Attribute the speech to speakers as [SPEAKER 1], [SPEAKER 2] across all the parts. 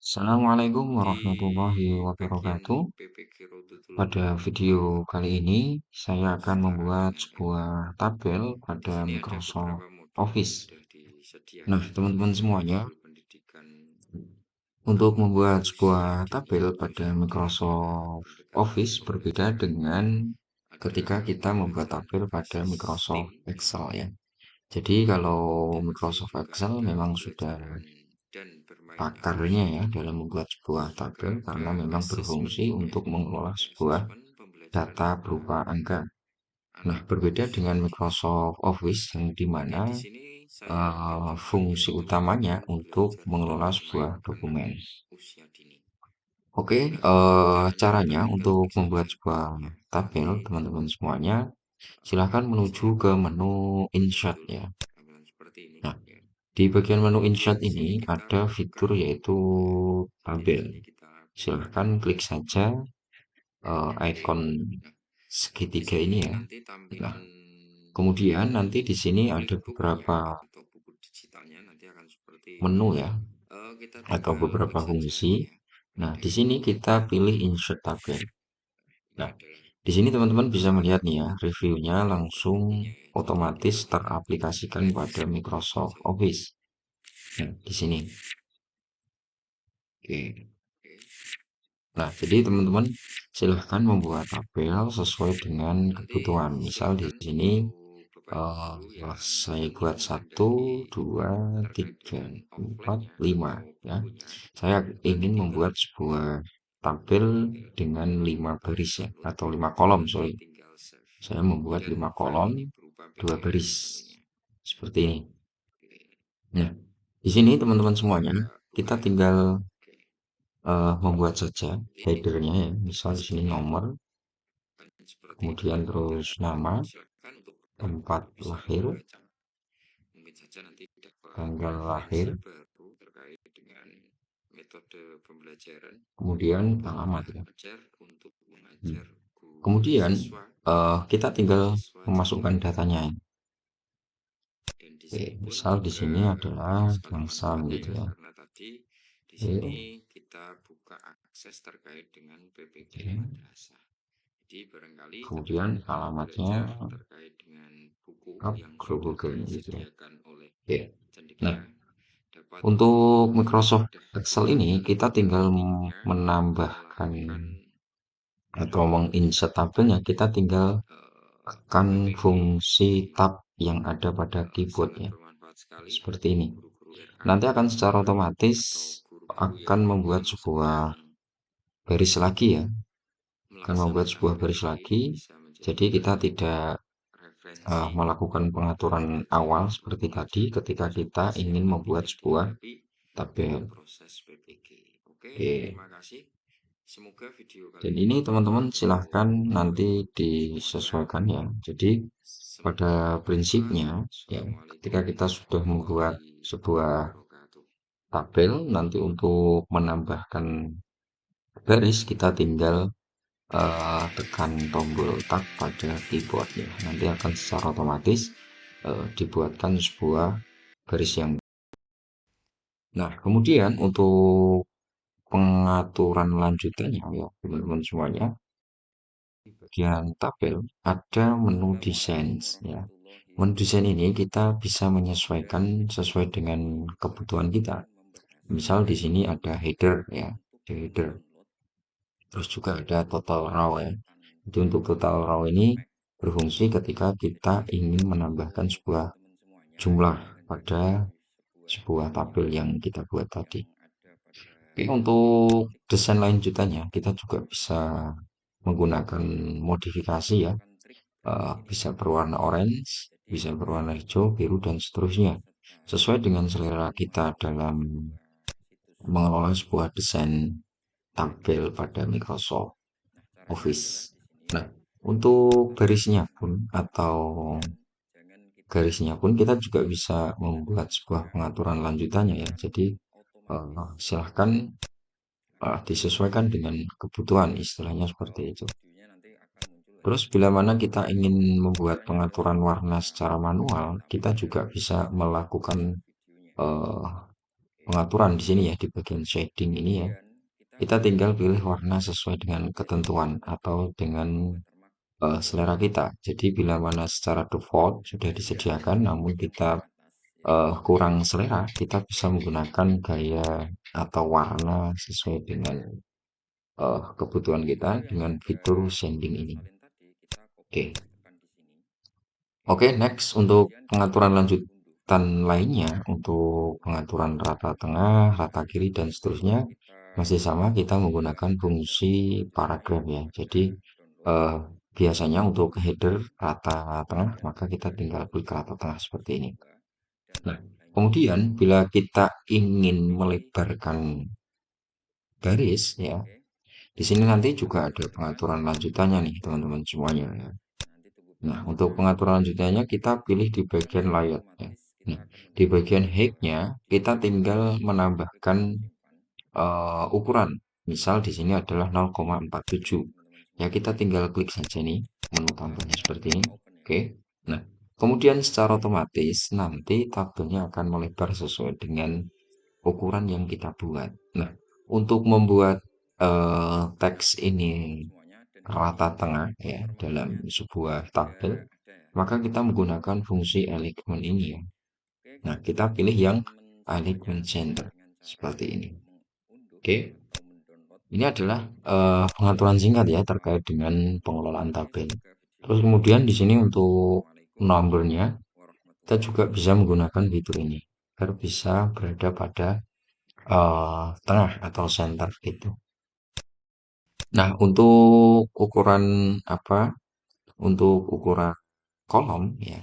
[SPEAKER 1] Assalamualaikum
[SPEAKER 2] Di
[SPEAKER 1] warahmatullahi
[SPEAKER 2] bagian
[SPEAKER 1] wabarakatuh.
[SPEAKER 2] PPG Road
[SPEAKER 1] Pada video kali ini, saya akan
[SPEAKER 2] sekarang
[SPEAKER 1] membuat
[SPEAKER 2] ya kan.
[SPEAKER 1] sebuah tabel
[SPEAKER 2] Di
[SPEAKER 1] pada
[SPEAKER 2] sini ada
[SPEAKER 1] Microsoft
[SPEAKER 2] beberapa modul yang
[SPEAKER 1] Office.
[SPEAKER 2] sudah
[SPEAKER 1] Nah,
[SPEAKER 2] disediakan
[SPEAKER 1] teman-teman
[SPEAKER 2] seperti
[SPEAKER 1] semuanya,
[SPEAKER 2] modul pendidikan
[SPEAKER 1] untuk membuat sebuah
[SPEAKER 2] usia
[SPEAKER 1] tabel
[SPEAKER 2] dini,
[SPEAKER 1] pada
[SPEAKER 2] pendidikan
[SPEAKER 1] Microsoft
[SPEAKER 2] pendekatan
[SPEAKER 1] Office berbeda
[SPEAKER 2] pembelajaran,
[SPEAKER 1] dengan
[SPEAKER 2] ada
[SPEAKER 1] ketika kita membuat
[SPEAKER 2] pembelajaran
[SPEAKER 1] tabel pada
[SPEAKER 2] berbasis
[SPEAKER 1] Microsoft
[SPEAKER 2] STEAM
[SPEAKER 1] Excel ya. Jadi kalau
[SPEAKER 2] dan di sini
[SPEAKER 1] Microsoft
[SPEAKER 2] juga
[SPEAKER 1] Excel
[SPEAKER 2] ada
[SPEAKER 1] memang sudah
[SPEAKER 2] pembelajaran dan bermain
[SPEAKER 1] pakarnya ya
[SPEAKER 2] aplikasi.
[SPEAKER 1] dalam membuat sebuah
[SPEAKER 2] Terus juga
[SPEAKER 1] tabel
[SPEAKER 2] ada
[SPEAKER 1] karena memang berfungsi
[SPEAKER 2] assessment ya,
[SPEAKER 1] untuk mengelola sebuah
[SPEAKER 2] assessment pembelajaran
[SPEAKER 1] data berupa
[SPEAKER 2] anak
[SPEAKER 1] angka. Nah,
[SPEAKER 2] anak
[SPEAKER 1] berbeda
[SPEAKER 2] kos
[SPEAKER 1] dengan
[SPEAKER 2] gitu.
[SPEAKER 1] Microsoft Office yang
[SPEAKER 2] Nanti
[SPEAKER 1] dimana
[SPEAKER 2] di sini saya lanjutkan
[SPEAKER 1] fungsi
[SPEAKER 2] yaitu
[SPEAKER 1] utamanya
[SPEAKER 2] modul
[SPEAKER 1] untuk
[SPEAKER 2] belajar
[SPEAKER 1] mengelola sebuah
[SPEAKER 2] online anak
[SPEAKER 1] dokumen.
[SPEAKER 2] usia dini.
[SPEAKER 1] Oke,
[SPEAKER 2] Dan kita
[SPEAKER 1] caranya
[SPEAKER 2] tinggal
[SPEAKER 1] untuk
[SPEAKER 2] klik
[SPEAKER 1] membuat
[SPEAKER 2] saja
[SPEAKER 1] sebuah
[SPEAKER 2] ya.
[SPEAKER 1] tabel,
[SPEAKER 2] Nanti
[SPEAKER 1] teman-teman semuanya, silahkan
[SPEAKER 2] di
[SPEAKER 1] menuju
[SPEAKER 2] sini
[SPEAKER 1] ke
[SPEAKER 2] akan
[SPEAKER 1] menu Insert
[SPEAKER 2] muncul
[SPEAKER 1] ya.
[SPEAKER 2] tampilan seperti ini
[SPEAKER 1] Nah,
[SPEAKER 2] ya.
[SPEAKER 1] di bagian menu Insert
[SPEAKER 2] Di
[SPEAKER 1] ini
[SPEAKER 2] sini kita
[SPEAKER 1] ada
[SPEAKER 2] buka
[SPEAKER 1] fitur yaitu
[SPEAKER 2] ya. Nanti di
[SPEAKER 1] tabel.
[SPEAKER 2] sini kita buka
[SPEAKER 1] Silahkan klik saja
[SPEAKER 2] oke.
[SPEAKER 1] ikon
[SPEAKER 2] Nah, di
[SPEAKER 1] segitiga
[SPEAKER 2] sini
[SPEAKER 1] ini ya.
[SPEAKER 2] nanti
[SPEAKER 1] Nah,
[SPEAKER 2] tampilan
[SPEAKER 1] kemudian nanti di sini ada
[SPEAKER 2] flipbook ya
[SPEAKER 1] beberapa
[SPEAKER 2] atau buku digitalnya nanti akan seperti ini.
[SPEAKER 1] menu ya,
[SPEAKER 2] Kita
[SPEAKER 1] atau
[SPEAKER 2] tinggal
[SPEAKER 1] beberapa
[SPEAKER 2] klik saja
[SPEAKER 1] fungsi.
[SPEAKER 2] ini ya.
[SPEAKER 1] Nah,
[SPEAKER 2] Ada
[SPEAKER 1] di
[SPEAKER 2] ini.
[SPEAKER 1] sini kita pilih insert tabel.
[SPEAKER 2] Ini
[SPEAKER 1] Nah,
[SPEAKER 2] adalah
[SPEAKER 1] di sini teman-teman bisa
[SPEAKER 2] tabel
[SPEAKER 1] melihat nih ya, reviewnya
[SPEAKER 2] berikut
[SPEAKER 1] langsung
[SPEAKER 2] bukunya ya. Jadi
[SPEAKER 1] otomatis
[SPEAKER 2] tidak boleh
[SPEAKER 1] teraplikasikan
[SPEAKER 2] blank
[SPEAKER 1] pada Microsoft
[SPEAKER 2] saja.
[SPEAKER 1] Office. Nah, di sini. Oke.
[SPEAKER 2] Oke.
[SPEAKER 1] Nah, jadi teman-teman silahkan membuat tabel sesuai dengan
[SPEAKER 2] Nanti
[SPEAKER 1] kebutuhan. Misal di
[SPEAKER 2] silakan
[SPEAKER 1] sini
[SPEAKER 2] untuk Bapak Ibu guru yang
[SPEAKER 1] saya buat
[SPEAKER 2] ingin
[SPEAKER 1] satu,
[SPEAKER 2] menandai
[SPEAKER 1] dua,
[SPEAKER 2] terkait
[SPEAKER 1] tiga,
[SPEAKER 2] dengan
[SPEAKER 1] empat,
[SPEAKER 2] offline-nya
[SPEAKER 1] lima,
[SPEAKER 2] atau
[SPEAKER 1] ya.
[SPEAKER 2] bukunya,
[SPEAKER 1] Saya
[SPEAKER 2] nanti
[SPEAKER 1] ingin
[SPEAKER 2] tinggal
[SPEAKER 1] membuat sebuah tabel
[SPEAKER 2] ambil
[SPEAKER 1] dengan 5
[SPEAKER 2] atau
[SPEAKER 1] baris ya,
[SPEAKER 2] download
[SPEAKER 1] atau 5 kolom,
[SPEAKER 2] nanti
[SPEAKER 1] sorry.
[SPEAKER 2] tinggal save
[SPEAKER 1] Saya membuat
[SPEAKER 2] dan
[SPEAKER 1] 5
[SPEAKER 2] file
[SPEAKER 1] kolom,
[SPEAKER 2] ini berupa
[SPEAKER 1] 2
[SPEAKER 2] PDF
[SPEAKER 1] baris,
[SPEAKER 2] tentunya.
[SPEAKER 1] seperti ini.
[SPEAKER 2] Oke.
[SPEAKER 1] Nah, di sini teman-teman
[SPEAKER 2] Coba
[SPEAKER 1] semuanya,
[SPEAKER 2] kita buka
[SPEAKER 1] kita
[SPEAKER 2] ya.
[SPEAKER 1] tinggal
[SPEAKER 2] Oke.
[SPEAKER 1] membuat saja
[SPEAKER 2] Jadi
[SPEAKER 1] headernya ya, misal di sini
[SPEAKER 2] pastinya
[SPEAKER 1] nomor,
[SPEAKER 2] akan seperti ini
[SPEAKER 1] kemudian
[SPEAKER 2] ya.
[SPEAKER 1] terus
[SPEAKER 2] Dan
[SPEAKER 1] nama,
[SPEAKER 2] silakan untuk Bapak Ibu
[SPEAKER 1] tempat
[SPEAKER 2] guru bisa
[SPEAKER 1] lahir,
[SPEAKER 2] membaca. Mungkin saja nanti dapat
[SPEAKER 1] tanggal lahir,
[SPEAKER 2] referensi baru terkait dengan metode pembelajaran
[SPEAKER 1] kemudian alamat
[SPEAKER 2] mudah
[SPEAKER 1] ya.
[SPEAKER 2] ajar untuk
[SPEAKER 1] Hmm.
[SPEAKER 2] mengajar
[SPEAKER 1] Kemudian
[SPEAKER 2] siswa
[SPEAKER 1] kita
[SPEAKER 2] dan
[SPEAKER 1] tinggal
[SPEAKER 2] siswa
[SPEAKER 1] memasukkan
[SPEAKER 2] didik.
[SPEAKER 1] datanya.
[SPEAKER 2] Dan di
[SPEAKER 1] Oke,
[SPEAKER 2] sini pun
[SPEAKER 1] misal di
[SPEAKER 2] juga
[SPEAKER 1] sini adalah
[SPEAKER 2] banyak sekali
[SPEAKER 1] langsam
[SPEAKER 2] manfaatnya
[SPEAKER 1] gitu
[SPEAKER 2] ya
[SPEAKER 1] ya.
[SPEAKER 2] karena tadi di sini
[SPEAKER 1] Oke,
[SPEAKER 2] kita buka akses terkait dengan PPG
[SPEAKER 1] oke.
[SPEAKER 2] Madrasah. Jadi barangkali Bapak
[SPEAKER 1] Kemudian
[SPEAKER 2] Ibu ingin
[SPEAKER 1] alamatnya
[SPEAKER 2] belajar terkait dengan buku
[SPEAKER 1] up
[SPEAKER 2] yang sudah
[SPEAKER 1] global gitu ya.
[SPEAKER 2] disediakan oleh
[SPEAKER 1] Oke. Nah,
[SPEAKER 2] Cendika dapat
[SPEAKER 1] untuk
[SPEAKER 2] dengan
[SPEAKER 1] Microsoft
[SPEAKER 2] mudah
[SPEAKER 1] Excel ini
[SPEAKER 2] diambil
[SPEAKER 1] kita tinggal
[SPEAKER 2] linknya
[SPEAKER 1] menambahkan
[SPEAKER 2] melakukan
[SPEAKER 1] atau
[SPEAKER 2] download
[SPEAKER 1] menginsert tabelnya, kita tinggal tekan
[SPEAKER 2] PPG
[SPEAKER 1] fungsi
[SPEAKER 2] ini
[SPEAKER 1] tab yang ada pada
[SPEAKER 2] sangat
[SPEAKER 1] keyboardnya
[SPEAKER 2] bermanfaat sekali
[SPEAKER 1] seperti
[SPEAKER 2] bagi
[SPEAKER 1] ini.
[SPEAKER 2] guru-guru
[SPEAKER 1] Nanti
[SPEAKER 2] RKM
[SPEAKER 1] akan secara otomatis
[SPEAKER 2] atau guru-guru
[SPEAKER 1] akan
[SPEAKER 2] yang
[SPEAKER 1] membuat
[SPEAKER 2] memang
[SPEAKER 1] sebuah
[SPEAKER 2] sedang
[SPEAKER 1] baris lagi ya, akan membuat
[SPEAKER 2] melaksanakan
[SPEAKER 1] sebuah baris
[SPEAKER 2] PPG
[SPEAKER 1] lagi.
[SPEAKER 2] bisa
[SPEAKER 1] Jadi kita
[SPEAKER 2] menjadikan
[SPEAKER 1] tidak
[SPEAKER 2] referensi
[SPEAKER 1] melakukan pengaturan
[SPEAKER 2] dalam
[SPEAKER 1] awal
[SPEAKER 2] belajar untuk
[SPEAKER 1] seperti tadi
[SPEAKER 2] mengajar
[SPEAKER 1] ketika
[SPEAKER 2] Microsoft
[SPEAKER 1] kita
[SPEAKER 2] Office yang
[SPEAKER 1] ingin
[SPEAKER 2] nanti
[SPEAKER 1] membuat sebuah
[SPEAKER 2] dihadapi dalam
[SPEAKER 1] tabel.
[SPEAKER 2] proses PPG. Oke,
[SPEAKER 1] Oke.
[SPEAKER 2] terima kasih. Semoga video kali
[SPEAKER 1] Dan
[SPEAKER 2] ini
[SPEAKER 1] ini teman-teman
[SPEAKER 2] cukup
[SPEAKER 1] silahkan nanti
[SPEAKER 2] bermanfaat untuk semuanya.
[SPEAKER 1] disesuaikan ya. Jadi pada
[SPEAKER 2] Sampai jumpa.
[SPEAKER 1] prinsipnya ya, ketika
[SPEAKER 2] Assalamualaikum
[SPEAKER 1] kita sudah membuat
[SPEAKER 2] warahmatullahi
[SPEAKER 1] sebuah
[SPEAKER 2] wabarakatuh.
[SPEAKER 1] tabel, nanti untuk menambahkan garis kita tinggal tekan tombol tab pada keyboardnya. Nanti akan secara otomatis dibuatkan sebuah garis yang. Nah, kemudian untuk pengaturan lanjutannya ya teman-teman semuanya, di bagian tabel ada menu desain
[SPEAKER 2] Assalamualaikum
[SPEAKER 1] ya.
[SPEAKER 2] warahmatullahi
[SPEAKER 1] Menu desain ini
[SPEAKER 2] wabarakatuh.
[SPEAKER 1] kita bisa menyesuaikan
[SPEAKER 2] Pada
[SPEAKER 1] sesuai
[SPEAKER 2] video
[SPEAKER 1] dengan
[SPEAKER 2] ini saya
[SPEAKER 1] kebutuhan kita.
[SPEAKER 2] akan
[SPEAKER 1] Misal di
[SPEAKER 2] memperkenalkan
[SPEAKER 1] sini ada header ya,
[SPEAKER 2] untuk
[SPEAKER 1] ada header.
[SPEAKER 2] mendownload
[SPEAKER 1] Terus juga ada total row ya. Jadi untuk
[SPEAKER 2] Android
[SPEAKER 1] total row ini
[SPEAKER 2] Mac.
[SPEAKER 1] berfungsi ketika kita
[SPEAKER 2] Jadi
[SPEAKER 1] ingin menambahkan
[SPEAKER 2] untuk
[SPEAKER 1] sebuah
[SPEAKER 2] teman-teman semuanya
[SPEAKER 1] jumlah
[SPEAKER 2] ini akan
[SPEAKER 1] pada
[SPEAKER 2] jadi sebuah
[SPEAKER 1] sebuah tabel
[SPEAKER 2] PDF
[SPEAKER 1] yang kita buat
[SPEAKER 2] yang
[SPEAKER 1] tadi.
[SPEAKER 2] ada pada
[SPEAKER 1] Oke, untuk
[SPEAKER 2] titik
[SPEAKER 1] desain
[SPEAKER 2] ini
[SPEAKER 1] lanjutannya kita juga bisa menggunakan modifikasi
[SPEAKER 2] saya
[SPEAKER 1] ya.
[SPEAKER 2] akan trik dari sini
[SPEAKER 1] Bisa
[SPEAKER 2] ya.
[SPEAKER 1] berwarna orange,
[SPEAKER 2] Jadi
[SPEAKER 1] bisa berwarna
[SPEAKER 2] untuk
[SPEAKER 1] hijau, biru, dan seterusnya.
[SPEAKER 2] peserta
[SPEAKER 1] Sesuai dengan
[SPEAKER 2] bisa
[SPEAKER 1] selera kita dalam
[SPEAKER 2] memasukkan sebuah situs
[SPEAKER 1] mengelola sebuah
[SPEAKER 2] web
[SPEAKER 1] desain tampil
[SPEAKER 2] PDF.
[SPEAKER 1] pada Microsoft
[SPEAKER 2] Nah, caranya
[SPEAKER 1] Office.
[SPEAKER 2] adalah di sini
[SPEAKER 1] Nah,
[SPEAKER 2] kita
[SPEAKER 1] untuk
[SPEAKER 2] tekan
[SPEAKER 1] barisnya pun
[SPEAKER 2] sama,
[SPEAKER 1] atau
[SPEAKER 2] kemudian jangan kita
[SPEAKER 1] garisnya pun kita juga bisa membuat sebuah
[SPEAKER 2] gunakan
[SPEAKER 1] pengaturan lanjutannya ya.
[SPEAKER 2] akan
[SPEAKER 1] Jadi
[SPEAKER 2] otomatis
[SPEAKER 1] silahkan
[SPEAKER 2] akan
[SPEAKER 1] disesuaikan dengan kebutuhan istilahnya seperti
[SPEAKER 2] kalau
[SPEAKER 1] itu.
[SPEAKER 2] videonya nanti akan muncul ya.
[SPEAKER 1] Terus bila mana kita ingin membuat
[SPEAKER 2] Caranya adalah
[SPEAKER 1] pengaturan warna
[SPEAKER 2] kita
[SPEAKER 1] secara manual, kita
[SPEAKER 2] tampilkan
[SPEAKER 1] juga bisa
[SPEAKER 2] di
[SPEAKER 1] melakukan
[SPEAKER 2] videonya.
[SPEAKER 1] eh,
[SPEAKER 2] Oke,
[SPEAKER 1] pengaturan di sini ya, di bagian shading ini ya,
[SPEAKER 2] Kemudian kita
[SPEAKER 1] kita
[SPEAKER 2] bisa
[SPEAKER 1] tinggal pilih warna
[SPEAKER 2] menggunakan
[SPEAKER 1] sesuai dengan
[SPEAKER 2] editor
[SPEAKER 1] ketentuan atau dengan
[SPEAKER 2] watermark
[SPEAKER 1] selera kita. Jadi bila mana secara default sudah
[SPEAKER 2] dan
[SPEAKER 1] disediakan, namun
[SPEAKER 2] di
[SPEAKER 1] kita
[SPEAKER 2] bagian atas yaitu
[SPEAKER 1] kurang selera, kita bisa menggunakan gaya atau warna sesuai dengan kebutuhan kita
[SPEAKER 2] fitur yang
[SPEAKER 1] dengan
[SPEAKER 2] sudah
[SPEAKER 1] fitur sanding
[SPEAKER 2] kita
[SPEAKER 1] ini.
[SPEAKER 2] salin tadi kita copy
[SPEAKER 1] Oke,
[SPEAKER 2] pastekan di sini.
[SPEAKER 1] oke, next untuk
[SPEAKER 2] Kemudian kita
[SPEAKER 1] pengaturan
[SPEAKER 2] unduh.
[SPEAKER 1] lanjutan lainnya, untuk pengaturan rata tengah, rata kiri, dan seterusnya,
[SPEAKER 2] Kita
[SPEAKER 1] masih sama kita
[SPEAKER 2] buka
[SPEAKER 1] menggunakan fungsi
[SPEAKER 2] browser seperti ini.
[SPEAKER 1] paragraf ya.
[SPEAKER 2] Kita
[SPEAKER 1] Jadi
[SPEAKER 2] download.
[SPEAKER 1] eh, biasanya untuk header rata tengah,
[SPEAKER 2] Ya,
[SPEAKER 1] maka kita
[SPEAKER 2] dari
[SPEAKER 1] tinggal klik
[SPEAKER 2] Google
[SPEAKER 1] rata tengah seperti ini.
[SPEAKER 2] dibuka dan
[SPEAKER 1] Nah,
[SPEAKER 2] lanjut.
[SPEAKER 1] kemudian bila kita ingin
[SPEAKER 2] Pilih
[SPEAKER 1] melebarkan garis ya,
[SPEAKER 2] oke.
[SPEAKER 1] di sini nanti
[SPEAKER 2] Kita
[SPEAKER 1] juga ada
[SPEAKER 2] lebarkan.
[SPEAKER 1] pengaturan lanjutannya nih teman-teman semuanya ya.
[SPEAKER 2] Nanti tunggu
[SPEAKER 1] Nah, untuk
[SPEAKER 2] prosesnya.
[SPEAKER 1] pengaturan lanjutannya kita pilih di
[SPEAKER 2] Dan
[SPEAKER 1] bagian
[SPEAKER 2] secara
[SPEAKER 1] layout ya.
[SPEAKER 2] otomatis kita
[SPEAKER 1] Nah,
[SPEAKER 2] akan
[SPEAKER 1] di
[SPEAKER 2] mendapatkan
[SPEAKER 1] bagian
[SPEAKER 2] tampilan
[SPEAKER 1] height-nya
[SPEAKER 2] di
[SPEAKER 1] kita
[SPEAKER 2] sini.
[SPEAKER 1] tinggal
[SPEAKER 2] Lalu kita
[SPEAKER 1] menambahkan
[SPEAKER 2] simpan.
[SPEAKER 1] ukuran. Misal di sini adalah
[SPEAKER 2] Oke,
[SPEAKER 1] 0,47.
[SPEAKER 2] teman-teman
[SPEAKER 1] Ya, kita
[SPEAKER 2] semuanya.
[SPEAKER 1] tinggal klik saja nih menu
[SPEAKER 2] Kita
[SPEAKER 1] tambahnya seperti
[SPEAKER 2] klik
[SPEAKER 1] ini.
[SPEAKER 2] open ya.
[SPEAKER 1] Oke. Nah, kemudian secara otomatis nanti tabelnya akan melebar sesuai dengan ukuran yang kita buat. Nah, untuk membuat teks ini
[SPEAKER 2] Teman-teman semuanya, dan di sini
[SPEAKER 1] rata tengah ya dalam
[SPEAKER 2] informasinya
[SPEAKER 1] sebuah
[SPEAKER 2] juga
[SPEAKER 1] tabel,
[SPEAKER 2] ada ya.
[SPEAKER 1] maka kita menggunakan fungsi alignment ini ya.
[SPEAKER 2] Oke,
[SPEAKER 1] Nah, kita
[SPEAKER 2] kemudian
[SPEAKER 1] pilih yang
[SPEAKER 2] teman-teman semuanya
[SPEAKER 1] alignment
[SPEAKER 2] bisa
[SPEAKER 1] center
[SPEAKER 2] dengan cara
[SPEAKER 1] seperti ini.
[SPEAKER 2] mengunduh
[SPEAKER 1] Oke,
[SPEAKER 2] atau mendownload
[SPEAKER 1] ini adalah pengaturan singkat ya
[SPEAKER 2] beberapa
[SPEAKER 1] terkait dengan pengelolaan
[SPEAKER 2] aplikasi
[SPEAKER 1] tabel.
[SPEAKER 2] juga
[SPEAKER 1] Terus
[SPEAKER 2] videonya.
[SPEAKER 1] kemudian di sini untuk
[SPEAKER 2] Wassalamualaikum
[SPEAKER 1] numbernya kita juga
[SPEAKER 2] warahmatullahi
[SPEAKER 1] bisa menggunakan
[SPEAKER 2] wabarakatuh.
[SPEAKER 1] fitur ini agar bisa berada pada tengah atau center gitu. Nah, untuk ukuran apa? Untuk ukuran kolom ya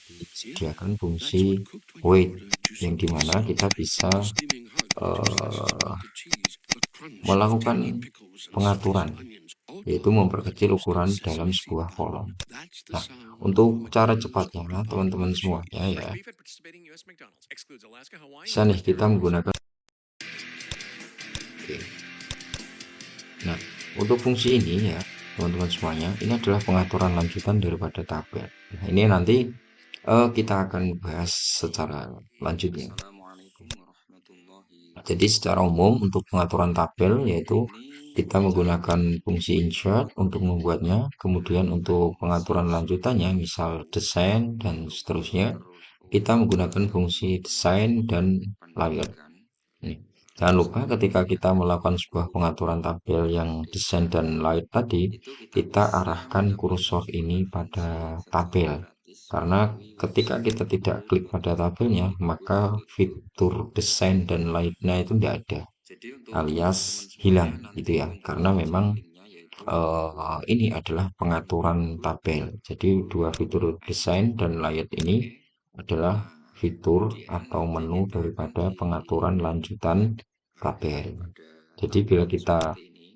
[SPEAKER 3] Yep,
[SPEAKER 1] disediakan
[SPEAKER 3] that's what
[SPEAKER 1] fungsi
[SPEAKER 3] cooked when you
[SPEAKER 1] weight
[SPEAKER 3] order
[SPEAKER 1] yang
[SPEAKER 3] Giuseppe
[SPEAKER 1] dimana kita
[SPEAKER 3] sauce.
[SPEAKER 1] bisa
[SPEAKER 3] From the steaming hug to slices of
[SPEAKER 1] eh,
[SPEAKER 3] melted cheese, the crunch of tangy
[SPEAKER 1] melakukan
[SPEAKER 3] pickles and
[SPEAKER 1] pengaturan,
[SPEAKER 3] sliced onions, all
[SPEAKER 1] yaitu
[SPEAKER 3] topped with a
[SPEAKER 1] memperkecil
[SPEAKER 3] toasted
[SPEAKER 1] ukuran dalam
[SPEAKER 3] sesame seed
[SPEAKER 1] sebuah
[SPEAKER 3] bun.
[SPEAKER 1] kolom.
[SPEAKER 3] That's the
[SPEAKER 1] Nah,
[SPEAKER 3] sound of a
[SPEAKER 1] untuk cara
[SPEAKER 3] McDonald's
[SPEAKER 1] cepatnya,
[SPEAKER 3] story pot
[SPEAKER 1] teman-teman
[SPEAKER 3] with
[SPEAKER 1] semuanya
[SPEAKER 3] cheese.
[SPEAKER 1] ya,
[SPEAKER 4] Fresh beef at participating U.S. McDonald's. Excludes Alaska, Hawaii,
[SPEAKER 1] bisa
[SPEAKER 4] and
[SPEAKER 1] nih
[SPEAKER 4] U.S.
[SPEAKER 1] kita
[SPEAKER 4] territories.
[SPEAKER 1] menggunakan. Oke. Nah, untuk fungsi ini ya, teman-teman semuanya, ini adalah pengaturan lanjutan daripada tabel. Nah, ini nanti kita akan bahas secara lanjutnya.
[SPEAKER 2] Assalamualaikum warahmatullahi
[SPEAKER 1] Jadi secara
[SPEAKER 2] wabarakatuh.
[SPEAKER 1] umum untuk pengaturan tabel yaitu
[SPEAKER 2] Ini
[SPEAKER 1] kita menggunakan fungsi insert untuk membuatnya, kemudian untuk pengaturan lanjutannya misal desain dan
[SPEAKER 2] untuk
[SPEAKER 1] seterusnya kita
[SPEAKER 2] tutorial
[SPEAKER 1] menggunakan fungsi
[SPEAKER 2] ini
[SPEAKER 1] desain dan
[SPEAKER 2] akan
[SPEAKER 1] layout.
[SPEAKER 2] diberikan
[SPEAKER 1] Nih, jangan lupa ketika kita melakukan sebuah
[SPEAKER 2] yaitu
[SPEAKER 1] pengaturan tabel yang desain
[SPEAKER 2] desa.
[SPEAKER 1] dan layout tadi,
[SPEAKER 2] Itu kita
[SPEAKER 1] kita
[SPEAKER 2] bisa
[SPEAKER 1] arahkan
[SPEAKER 2] mendapatkan
[SPEAKER 1] kursor ini
[SPEAKER 2] sebuah
[SPEAKER 1] pada
[SPEAKER 2] fungsi secara
[SPEAKER 1] tabel.
[SPEAKER 2] gratis
[SPEAKER 1] Karena
[SPEAKER 2] melalui
[SPEAKER 1] ketika kita tidak klik pada tabelnya, maka fitur desain dan layoutnya itu tidak ada,
[SPEAKER 2] Jadi untuk
[SPEAKER 1] alias
[SPEAKER 2] teman-teman semuanya
[SPEAKER 1] hilang gitu
[SPEAKER 2] nanti
[SPEAKER 1] ya.
[SPEAKER 2] untuk
[SPEAKER 1] Karena memang
[SPEAKER 2] ciri-cirinya yaitu
[SPEAKER 1] ini adalah pengaturan tabel. Jadi dua fitur desain dan layout ini
[SPEAKER 2] oke.
[SPEAKER 1] adalah
[SPEAKER 2] Nah,
[SPEAKER 1] fitur
[SPEAKER 2] kemudian
[SPEAKER 1] atau
[SPEAKER 2] nanti
[SPEAKER 1] menu
[SPEAKER 2] kita akan
[SPEAKER 1] daripada pengaturan lanjutan
[SPEAKER 2] diarahkan
[SPEAKER 1] tabel.
[SPEAKER 2] pada
[SPEAKER 1] Jadi bila
[SPEAKER 2] tabel
[SPEAKER 1] kita
[SPEAKER 2] seperti ini.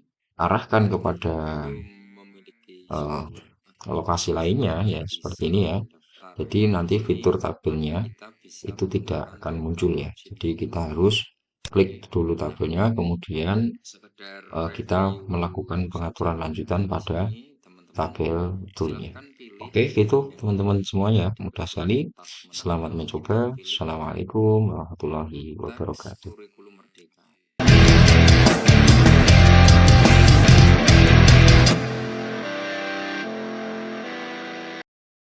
[SPEAKER 1] arahkan kepada
[SPEAKER 2] Lalu memiliki
[SPEAKER 1] eh,
[SPEAKER 2] struktur atau
[SPEAKER 1] lokasi lainnya
[SPEAKER 2] seperti
[SPEAKER 1] ya seperti
[SPEAKER 2] bisa
[SPEAKER 1] ini ya.
[SPEAKER 2] mendaftar
[SPEAKER 1] Jadi nanti
[SPEAKER 2] ini,
[SPEAKER 1] fitur
[SPEAKER 2] maka
[SPEAKER 1] tabelnya
[SPEAKER 2] kita bisa
[SPEAKER 1] itu tidak
[SPEAKER 2] menggunakan
[SPEAKER 1] akan muncul
[SPEAKER 2] download
[SPEAKER 1] ya. Jadi
[SPEAKER 2] JPG.
[SPEAKER 1] kita harus klik dulu
[SPEAKER 2] Nah,
[SPEAKER 1] tabelnya, kemudian
[SPEAKER 2] sekedar
[SPEAKER 1] kita
[SPEAKER 2] review
[SPEAKER 1] melakukan
[SPEAKER 2] saja
[SPEAKER 1] pengaturan lanjutan
[SPEAKER 2] di
[SPEAKER 1] pada
[SPEAKER 2] sini, teman-teman.
[SPEAKER 1] tabel toolnya.
[SPEAKER 2] Silahkan pilih
[SPEAKER 1] Oke, gitu
[SPEAKER 2] yang
[SPEAKER 1] teman-teman semuanya.
[SPEAKER 2] di
[SPEAKER 1] Mudah
[SPEAKER 2] bagian
[SPEAKER 1] sekali.
[SPEAKER 2] tab menu.
[SPEAKER 1] Selamat
[SPEAKER 2] Lalu kita
[SPEAKER 1] mencoba.
[SPEAKER 2] pilih
[SPEAKER 1] Assalamualaikum warahmatullahi
[SPEAKER 2] text to
[SPEAKER 1] wabarakatuh.